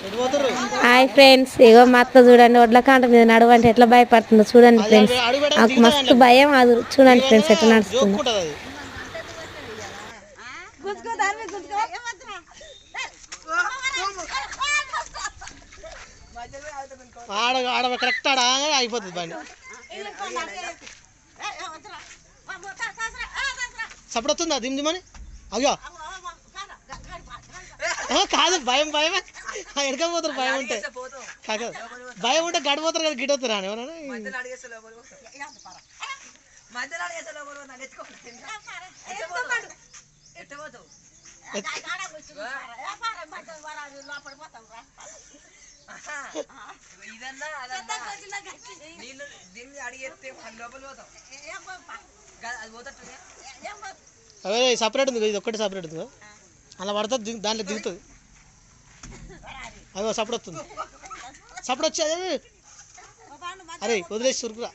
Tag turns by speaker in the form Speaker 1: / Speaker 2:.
Speaker 1: Hi friends, ఇగో మా అత్త చూడండి వడ్ల కాంట మీద నడవంటే ఎట్లా భయపడుతుందో చూడండి ఫ్రెండ్స్. నాకు మస్తు భయం అది చూడండి ఫ్రెండ్స్ ఎట్లా నడుస్తుందో.
Speaker 2: ఆడ కరెక్ట్ ఆడ అయిపోతుంది బండి. సపోర్ట్ వస్తుందా దిమ్దిమని? అయ్యో కాదు, భయం భయమే ఎడకపోతారు. భయం ఉంటే కాదు, భయం ఉంటే గడిపోతారు కదా, గిడవుతారు అని ఎవరైనా. అవే సపరేట్ ఉంది, ఇది ఒక్కటి సపరేట్ ఉంది. అలా పడుతుంది, దాంట్లో దిగుతుంది. అదో సపరేట్ వస్తుంది, సపరేట్ వచ్చేది. అరే వదిలేసి సురుకురా.